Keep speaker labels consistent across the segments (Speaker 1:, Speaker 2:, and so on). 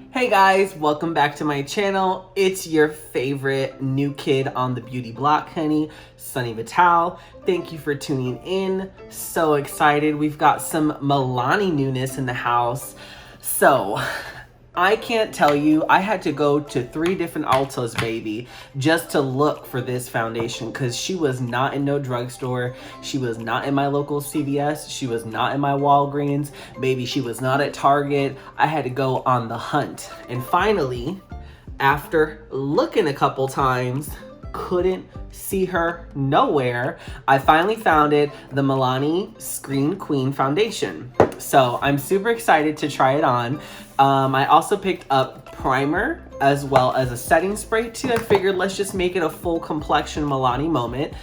Speaker 1: Hey guys, welcome back to my channel. It's your favorite new kid on the beauty block, honey, Sonny Vitale. Thank you for tuning in. So excited. We've got some Milani newness in the house. So I can't tell you, I had to go to 3 different Ultas, baby, just to look for this foundation because she was not in no drugstore. She was not in my local CVS. She was not in my Walgreens. Baby, she was not at Target. I had to go on the hunt. And finally, after looking a couple times, couldn't see her nowhere, I finally found it, the Milani Screen Queen Foundation. So I'm super excited to try it on. I also picked up primer as well as a setting spray too. I figured let's just make it a full complexion Milani moment.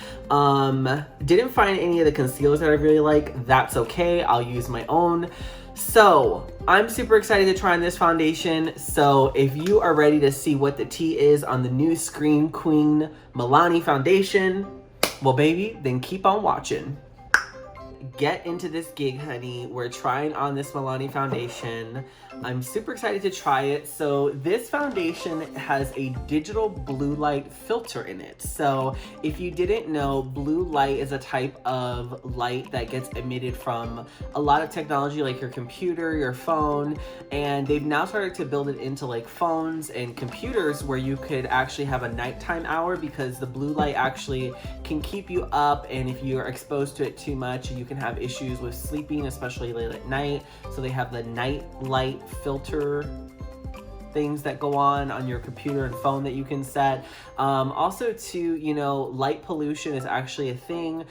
Speaker 1: Didn't find any of the concealers that I really like. That's okay, I'll use my own. So I'm super excited to try on this foundation. So if you are ready to see what the tea is on the new Screen Queen Milani foundation, well baby, then keep on watching. Get into this gig, honey. We're trying on this Milani foundation. I'm super excited to try it. So this foundation has a digital blue light filter in it. So if you didn't know, blue light is a type of light that gets emitted from a lot of technology like your computer, your phone, and they've now started to build it into like phones and computers where you could actually have a nighttime hour because the blue light actually can keep you up, and if you are exposed to it too much, you can have issues with sleeping, especially late at night. So they have the night light filter things that go on your computer and phone that you can set. Also too, you know, light pollution is actually a thing.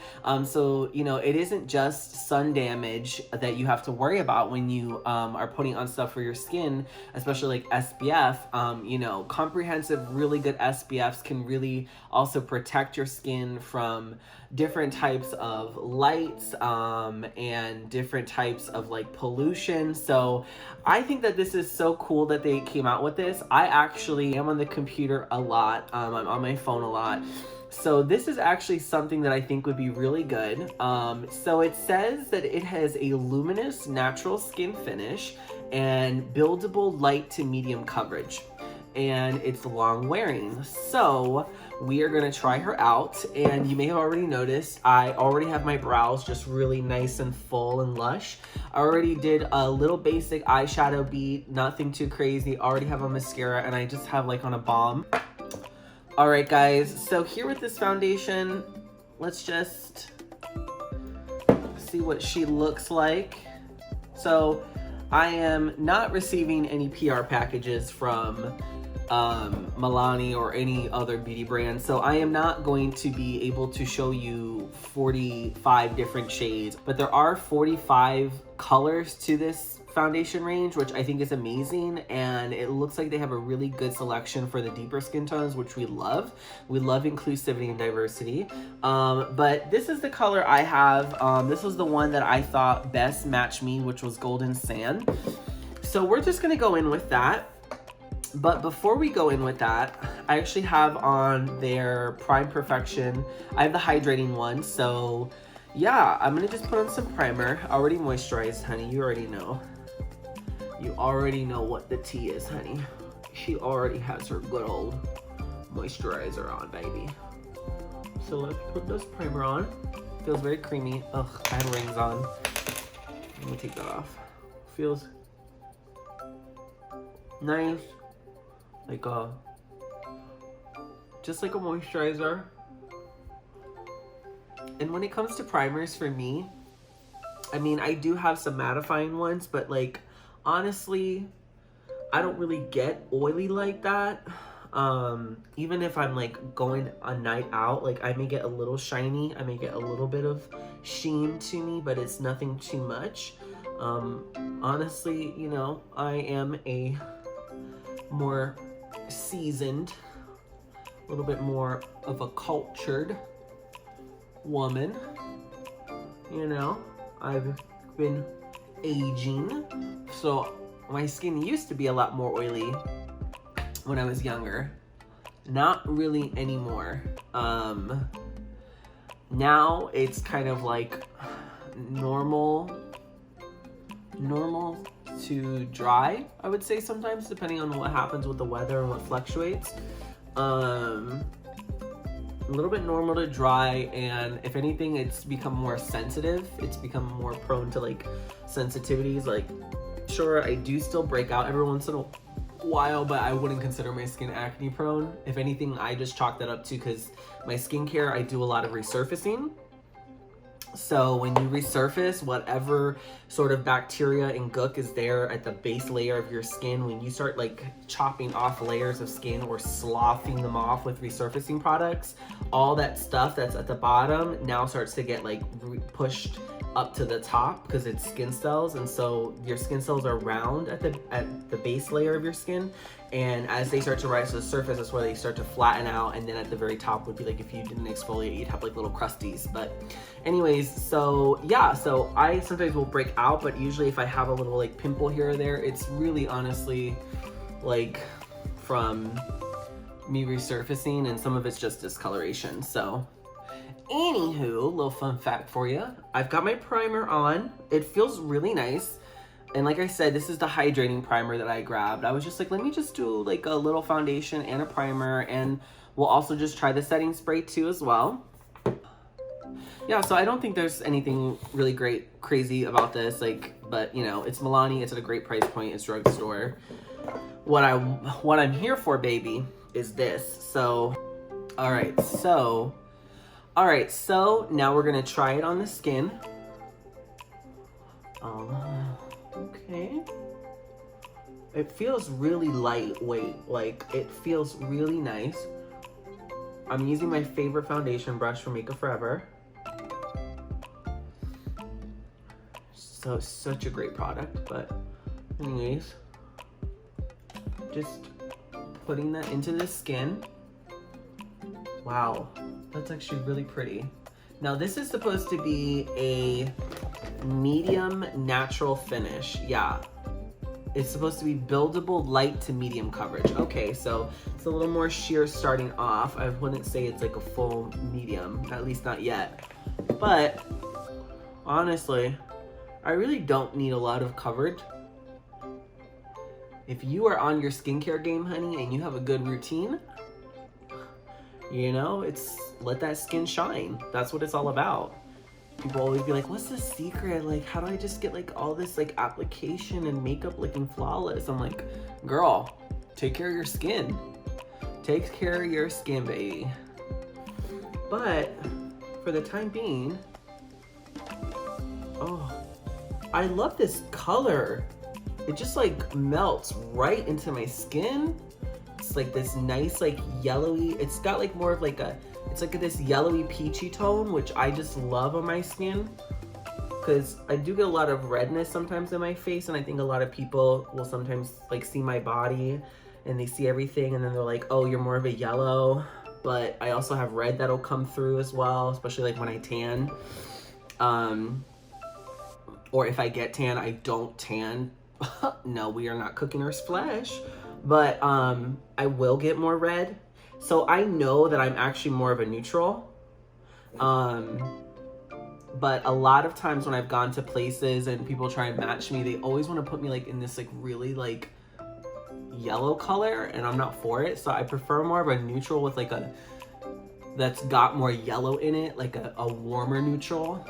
Speaker 1: So, you know, it isn't just sun damage that you have to worry about when you are putting on stuff for your skin, especially like SPF. You know, comprehensive, really good SPFs can really also protect your skin from different types of lights and different types of like pollution. So I think that this is so cool that they came out with this. I actually am on the computer a lot. I'm on my phone a lot. So this is actually something that I think would be really good. So it says that it has a luminous natural skin finish and buildable light to medium coverage. And it's long wearing. So we are gonna try her out, and you may have already noticed I already have my brows just really nice and full and lush. I already did a little basic eyeshadow beat, nothing too crazy. Already have a mascara, and I just have like on a balm. All right guys, so here with this foundation, let's just see what she looks like. So I am not receiving any PR packages from Milani or any other beauty brand, so I am not going to be able to show you 45 different shades, but there are 45 colors to this foundation range, which I think is amazing, and it looks like they have a really good selection for the deeper skin tones, which we love. We love inclusivity and diversity. But this is the color I have. This was the one that I thought best matched me, which was Golden Sand. So we're just gonna go in with that. But before we go in with that, I actually have on their Prime Perfection. I have the hydrating one, so yeah, I'm gonna just put on some primer. Already moisturized, honey, you already know. You already know what the tea is, honey. She already has her good old moisturizer on, baby. So let's put this primer on. Feels very creamy. Ugh, I have rings on. Let me take that off. Feels nice. Like just like a moisturizer. And when it comes to primers for me, I mean, I do have some mattifying ones, but like, honestly, I don't really get oily like that. Even if I'm like going a night out, like I may get a little shiny, I may get a little bit of sheen to me, but it's nothing too much. Honestly, you know, I am a more seasoned, a little bit more of a cultured woman. You know, I've been aging, so my skin used to be a lot more oily when I was younger. Not really anymore. Now it's kind of like normal to dry, I would say sometimes, depending on what happens with the weather and what fluctuates. A little bit normal to dry, and if anything, it's become more sensitive. It's become more prone to like sensitivities. Like, sure, I do still break out every once in a while, but I wouldn't consider my skin acne prone. If anything, I just chalk that up to because my skincare, I do a lot of resurfacing. So when you resurface, whatever sort of bacteria and gook is there at the base layer of your skin, when you start like chopping off layers of skin or sloughing them off with resurfacing products, all that stuff that's at the bottom now starts to get like pushed up to the top because it's skin cells, and so your skin cells are round at the base layer of your skin, and as they start to rise to the surface, that's where they start to flatten out, and then at the very top would be like if you didn't exfoliate, you'd have like little crusties. But anyways, so yeah, so I sometimes will break out, but usually if I have a little like pimple here or there, it's really honestly like from me resurfacing, and some of it's just discoloration. So anywho, little fun fact for you. I've got my primer on. It feels really nice. And like I said, this is the hydrating primer that I grabbed. I was just like, let me just do like a little foundation and a primer, and we'll also just try the setting spray too as well. Yeah, so I don't think there's anything really crazy about this, like, but you know, it's Milani, it's at a great price point, it's drugstore. What I'm here for, baby, is this. So, all right, so now we're gonna try it on the skin. Okay. It feels really lightweight, like it feels really nice. I'm using my favorite foundation brush from Makeup Forever. So such a great product, but anyways, just putting that into the skin. Wow, that's actually really pretty. Now this is supposed to be a medium natural finish. Yeah, it's supposed to be buildable light to medium coverage. Okay, so it's a little more sheer starting off. I wouldn't say it's like a full medium, at least not yet. But honestly, I really don't need a lot of coverage. If you are on your skincare game, honey, and you have a good routine, you know, it's let that skin shine. That's what it's all about. People always be like, what's the secret? Like, how do I just get like all this like application and makeup looking flawless? I'm like, girl, take care of your skin. Take care of your skin, baby. But for the time being, oh, I love this color. It just like melts right into my skin. It's like this nice like yellowy, it's got like more of like a, it's like this yellowy peachy tone, which I just love on my skin, because I do get a lot of redness sometimes in my face, and I think a lot of people will sometimes like see my body and they see everything and then they're like, oh, you're more of a yellow. But I also have red that'll come through as well, especially like when I tan. Or if I get tan, I don't tan. No, we are not cooking our flesh. But I will get more red. So I know that I'm actually more of a neutral. But a lot of times when I've gone to places and people try and match me, they always want to put me like in this like really like yellow color, and I'm not for it. So I prefer more of a neutral with like a, that's got more yellow in it, like a warmer neutral,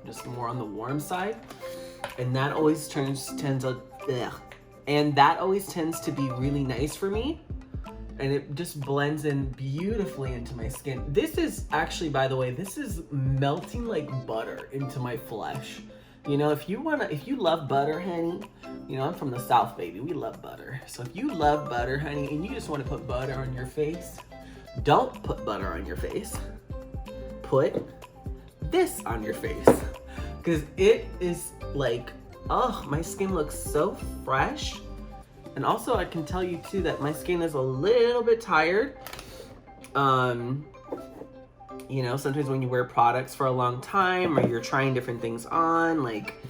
Speaker 1: just more on the warm side. And that always tends to be really nice for me, and it just blends in beautifully into my skin. This is actually, by the way, this is melting like butter into my flesh. You know, if you love butter, honey, you know, I'm from the South, baby, we love butter. So if you love butter, honey, and you just want to put butter on your face, don't put butter on your face. Put this on your face, because it is like, oh, my skin looks so fresh. And also I can tell you too that my skin is a little bit tired. You know, sometimes when you wear products for a long time or you're trying different things on, like,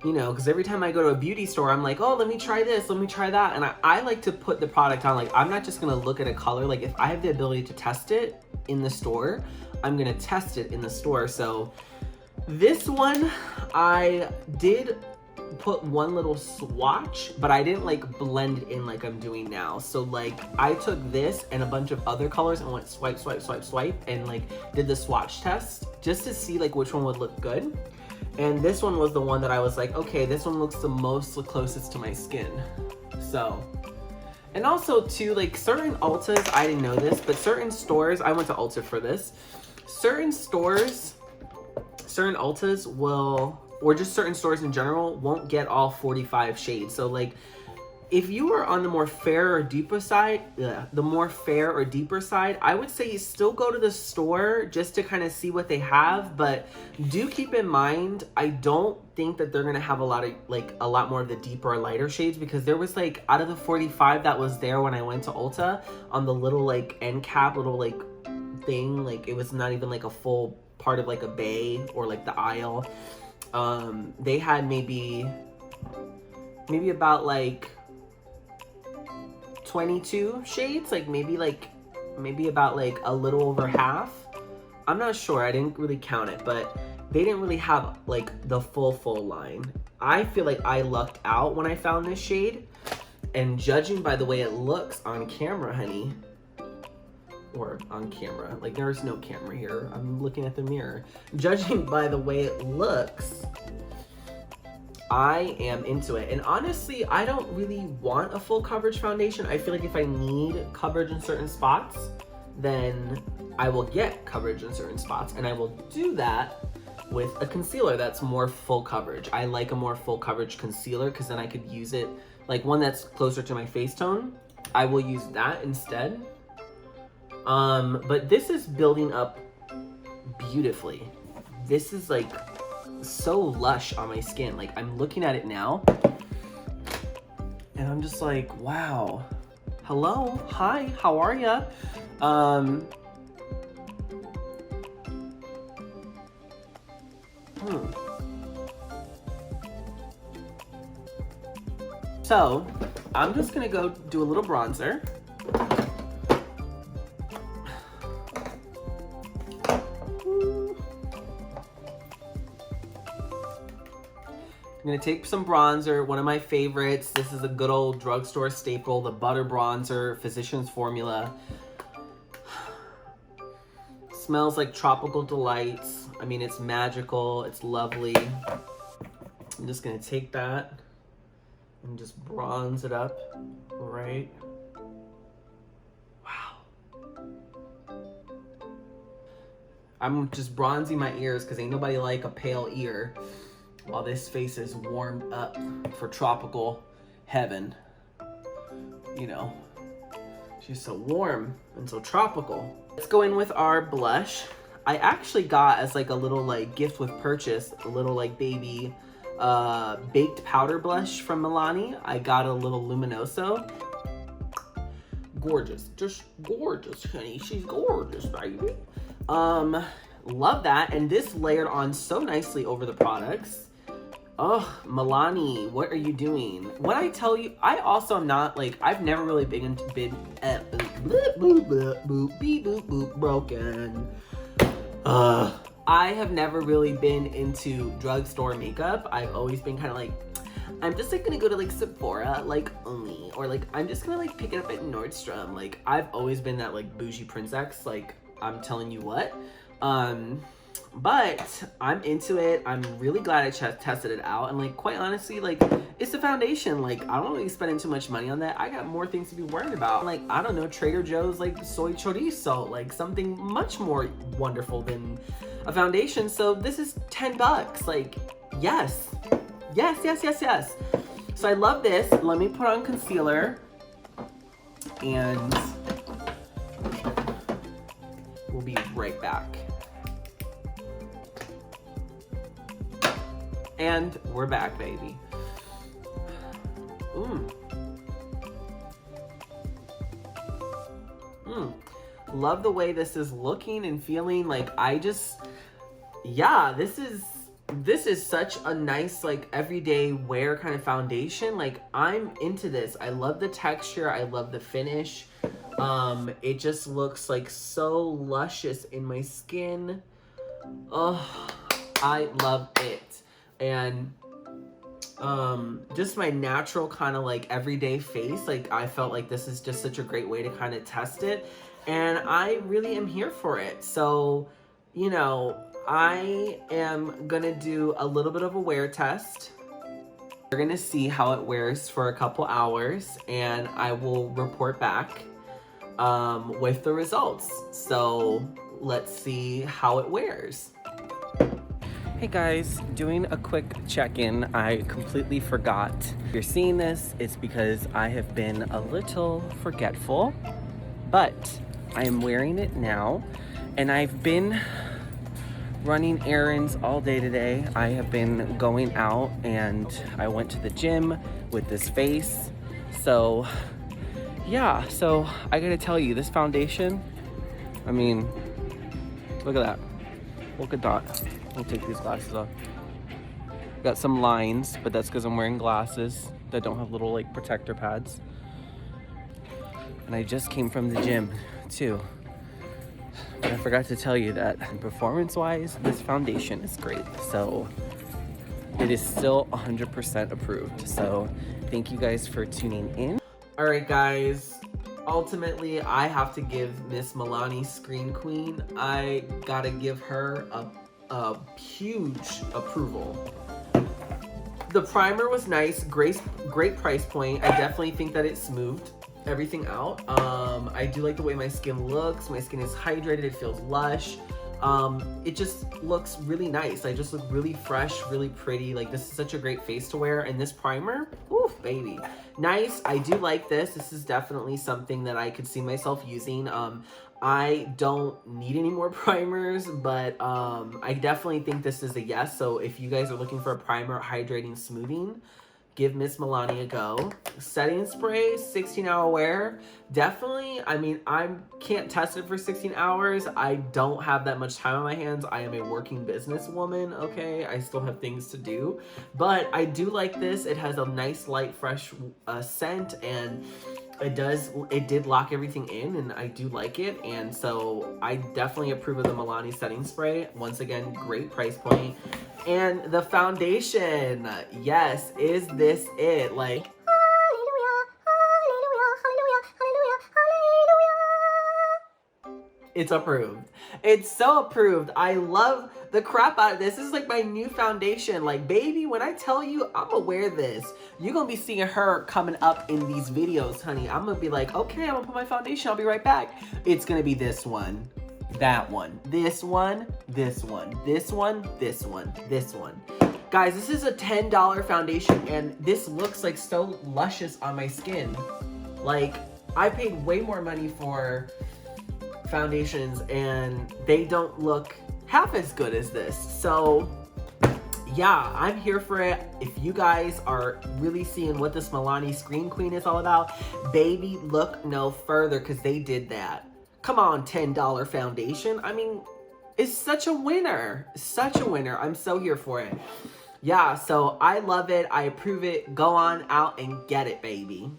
Speaker 1: you know, because every time I go to a beauty store, I'm like, oh, let me try this, let me try that. And I like to put the product on. Like, I'm not just gonna look at a color. Like, if I have the ability to test it in the store, I'm gonna test it in the store. So this one, I did put one little swatch, but I didn't like blend it in like I'm doing now. So like I took this and a bunch of other colors and went swipe, swipe, swipe, swipe, and like did the swatch test just to see like which one would look good. And this one was the one that I was like, okay, this one looks the most closest to my skin. So, and also too, like certain Ultas, I didn't know this, but certain stores, I went to Ulta for this. Certain stores, certain Ultas will, or just certain stores in general, won't get all 45 shades. So like, if you are on the more fair or deeper side, I would say you still go to the store just to kind of see what they have. But do keep in mind, I don't think that they're gonna have a lot more of the deeper or lighter shades, because there was like, out of the 45 that was there when I went to Ulta, on the little like end cap, little like thing, like it was not even like a full part of like a bay or like the aisle. They had maybe about like 22 shades, like maybe about like a little over half. I'm not sure, I didn't really count it, but they didn't really have like the full line. I feel like I lucked out when I found this shade, and judging by the way it looks on camera, honey, or on camera, like there's no camera here, I'm looking at the mirror. Judging by the way it looks, I am into it. And honestly, I don't really want a full coverage foundation. I feel like if I need coverage in certain spots, then I will get coverage in certain spots, and I will do that with a concealer that's more full coverage. I like a more full coverage concealer because then I could use it, like one that's closer to my face tone. I will use that instead. But this is building up beautifully. This is like so lush on my skin. Like I'm looking at it now and I'm just like, wow. Hello, hi, how are ya? So I'm just gonna go do a little bronzer. I'm gonna take some bronzer, one of my favorites. This is a good old drugstore staple, the Butter Bronzer, Physicians Formula. Smells like tropical delights. I mean, it's magical, it's lovely. I'm just gonna take that and just bronze it up, right? Wow. I'm just bronzing my ears because ain't nobody like a pale ear while this face is warmed up for tropical heaven. You know, she's so warm and so tropical. Let's go in with our blush. I actually got as like a little like gift with purchase, a little like baby baked powder blush from Milani. I got a little Luminoso. Gorgeous, just gorgeous, honey. She's gorgeous, baby. Love that. And this layered on so nicely over the products. Oh, Milani, what are you doing? When I tell you, I also am not like, I've never really been broken. I have never really been into drugstore makeup. I've always been kind of like, I'm just like gonna go to like Sephora, like only, or like I'm just gonna like pick it up at Nordstrom. Like I've always been that like bougie princess, like I'm telling you what. But I'm into it. I'm really glad I tested it out. And like, quite honestly, like it's a foundation. Like I don't really spending too much money on that. I got more things to be worried about. Like, I don't know, Trader Joe's like soy chorizo, like something much more wonderful than a foundation. So this is $10. Like, yes. Yes, yes, yes, yes. So I love this. Let me put on concealer and we'll be right back. And we're back, baby. Love the way this is looking and feeling. Like yeah, this is such a nice like everyday wear kind of foundation. Like I'm into this. I love the texture. I love the finish. It just looks like so luscious in my skin. Oh, I love it. And just my natural kind of like everyday face. Like I felt like this is just such a great way to kind of test it, and I really am here for it. So, you know, I am gonna do a little bit of a wear test. We're gonna see how it wears for a couple hours, and I will report back with the results. So let's see how it wears. Hey guys, doing a quick check-in. I completely forgot. If you're seeing this, it's because I have been a little forgetful, but I am wearing it now, and I've been running errands all day today. I have been going out, and I went to the gym with this face. So yeah, so I gotta tell you, this foundation, I mean, look at that. Look at that. I'll take these glasses off. Got some lines, but that's because I'm wearing glasses that don't have little like protector pads. And I just came from the gym too. But I forgot to tell you that performance-wise, this foundation is great. So it is still 100% approved. So thank you guys for tuning in. All right, guys. Ultimately, I have to give Miss Milani Scream Queen. I gotta give her a huge approval. The primer was nice, great price point. I definitely think that it smoothed everything out. I do like the way my skin looks. My skin is hydrated, it feels lush. It just looks really nice. I just look really fresh, really pretty. Like, this is such a great face to wear. And this primer, oof, baby. Nice. I do like this. This is definitely something that I could see myself using. I don't need any more primers, but I definitely think this is a yes. So if you guys are looking for a primer, hydrating, smoothing, give Miss Milani a go. Setting spray, 16-hour wear. Definitely, I mean, I can't test it for 16 hours. I don't have that much time on my hands. I am a working businesswoman, okay? I still have things to do. But I do like this. It has a nice, light, fresh scent, and it did lock everything in, and I do like it. And so I definitely approve of the Milani setting spray. Once again, great price point. And the foundation, yes, is this it? Like, hallelujah, hallelujah, hallelujah, hallelujah, hallelujah. It's approved. It's so approved. I love the crap out of this. This is like my new foundation. Like, baby, when I tell you I'm gonna wear this, you're gonna be seeing her coming up in these videos, honey. I'm gonna be like, okay, I'm gonna put my foundation. I'll be right back. It's gonna be this one. That one, this one, this one, this one, this one, this one. Guys, this is a $10 foundation, and this looks like so luscious on my skin. Like, I paid way more money for foundations, and they don't look half as good as this. So yeah, I'm here for it. If you guys are really seeing what this Milani Scream Queen is all about, baby, look no further, because they did that. Come on, $10 foundation. I mean, it's such a winner. Such a winner. I'm so here for it. Yeah, so I love it. I approve it. Go on out and get it, baby.